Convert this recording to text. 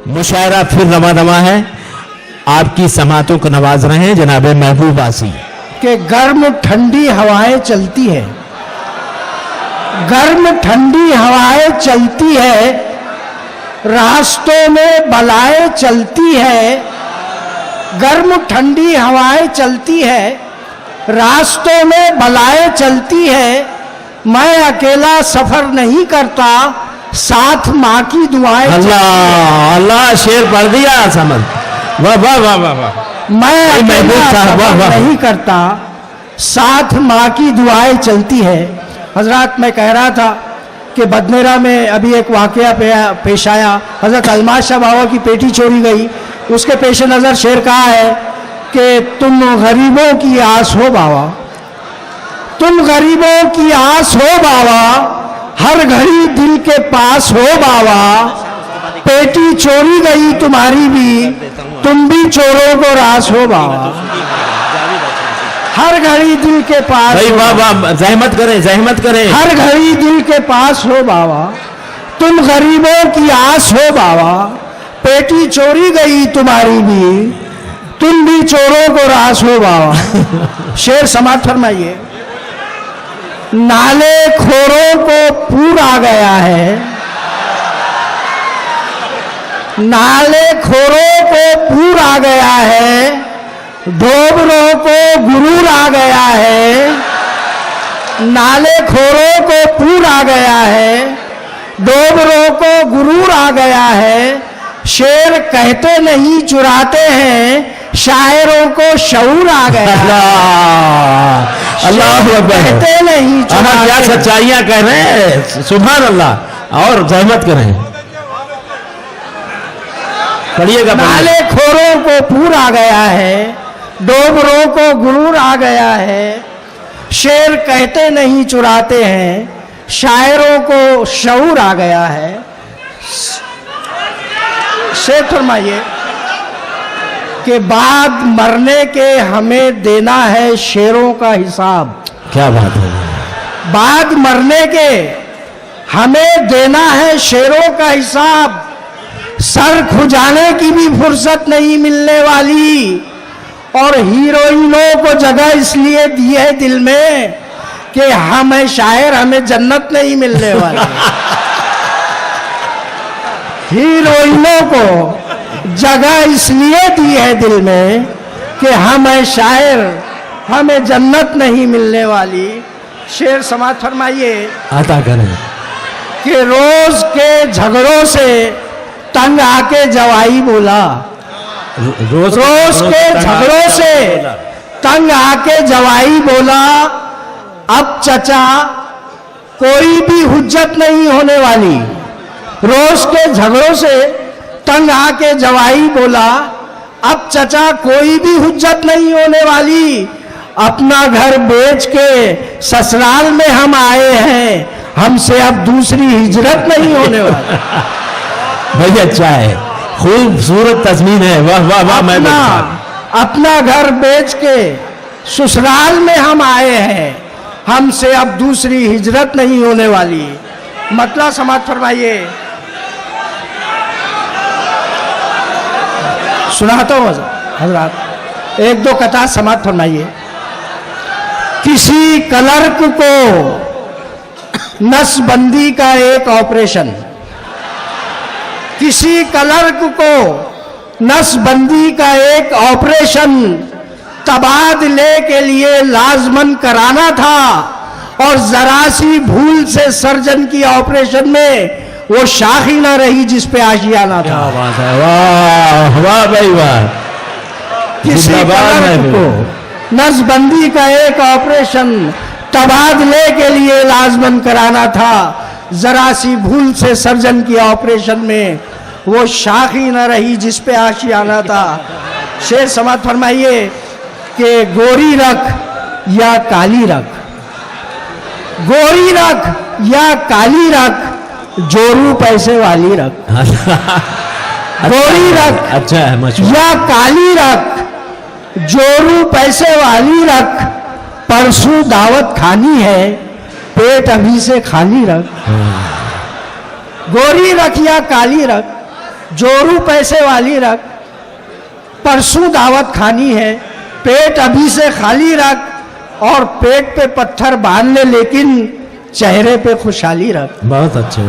मुशायरा फिर रवा रवा है। आपकी समातों को नवाज रहे हैं जनाब महबूब आसी कि गर्म ठंडी हवाएं चलती है, गर्म ठंडी हवाएं चलती है, रास्तों में बलाएं चलती है। गर्म ठंडी हवाएं चलती है, रास्तों में बलाएं चलती है। मैं अकेला सफर नहीं करता, साथ माँ की दुआएं। अल्लाह अल्लाह, शेर पढ़ दिया समझ। वाह वाह वाह वाह वाह। मैं अकेला सफर नहीं करता, साथ माँ की दुआएं चलती है। हजरत, मैं कह रहा था कि बदनेरा में अभी एक वाकया पेश आया। हजरत अलमाज शाह बाबा की पेटी चोरी गई, उसके पेश नज़र शेर कहा है कि तुम गरीबों की आस हो बाबा, तुम गरीबों की आस हो बाबा, हर घड़ी दिल के पास हो बाबा। पेटी चोरी गई तुम्हारी भी, तुम भी चोरों को रास हो बाबा, हर घड़ी दिल के पास। भाई वाह वाह, जहमत करें जहमत करें। हर घड़ी दिल के पास हो बाबा, तुम गरीबों की आस हो बाबा। पेटी चोरी गई तुम्हारी भी, तुम भी चोरों को रास हो बाबा। शेर समाप्त फरमाइए। नाले खोरों को पूर आ गया है, नाले खोरों को पूर आ गया है, ढोबरों को गुरूर आ गया है। नाले खोरों को पूर आ गया है, ढोबरों को गुरूर आ गया है। शेर कहते नहीं चुराते हैं, शायरों को शऊर आ गया। अल्लाह कहते नहीं चुराते, क्या सच्चाइयां कह रहे हैं, सुभान अल्लाह। और जहमत करें, पढ़िएगा। नाले खोरों को पूर आ गया है, डोबरों को गुरूर आ गया है। शेर कहते नहीं चुराते हैं, शायरों को शऊर आ गया है। शेर फरमाइए कि बाद मरने के हमें देना है शेरों का हिसाब। क्या बात है। बाद मरने के हमें देना है शेरों का हिसाब। सर खुजाने की भी फुर्सत नहीं मिलने वाली, और हीरोइनों को जगह इसलिए दी है दिल में कि हम हैं शायर, हमें जन्नत नहीं मिलने वाली। हीरोइनों को जगह इसलिए दी है दिल में कि हम हैं शायर, हमें जन्नत नहीं मिलने वाली। शेर समाप्त फरमाइए। आता करें कि रोज के झगड़ों से तंग आके जवाई बोला, रोज के झगड़ों से तंग आके जवाई बोला, अब चचा कोई भी हुज्जत नहीं होने वाली। रोज के झगड़ों से तंग आके जवाई बोला, अब चचा कोई भी हुज्जत नहीं होने वाली। अपना घर बेच के ससुराल में हम आए हैं, हमसे अब दूसरी हिजरत नहीं होने वाली। भाई अच्छा है, खूबसूरत तस्मीन है। वाह वाह वाह। मैं अपना घर बेच के ससुराल में हम आए हैं, हमसे अब दूसरी हिजरत नहीं होने वाली। मतलब समाप्त फरमाइए। सुनाता हूँ हजरात, एक दो कथा समाप्त फरमाइए। किसी क्लर्क को नसबंदी का एक ऑपरेशन, किसी क्लर्क को नसबंदी का एक ऑपरेशन तबादले के लिए लाजमन कराना था, और जरा सी भूल से सर्जन की ऑपरेशन में वो शाख ही ना रही जिस पे आशियाना था। वाह वाह भाई वाह। किसी क्लर्क को नसबंदी का एक ऑपरेशन तबादले के लिए लाजमन कराना था, जरा सी भूल से सर्जन की ऑपरेशन में वो शाख ही न रही जिस पे आशियाना था। शेर समाप्त फरमाइए कि गोरी रख या काली रख, गोरी रख या काली रख, जोरू पैसे वाली रख। गोरी रख अच्छा है या काली रख, जोरू पैसे वाली रख। परसों दावत खानी है, पेट अभी से खाली रख। गोरी रख या काली रख, जोरू पैसे वाली रख, परसों दावत खानी है, पेट अभी से खाली रख और पेट पे पत्थर बांध ले, लेकिन चेहरे पे खुशहाली रख। बहुत अच्छे।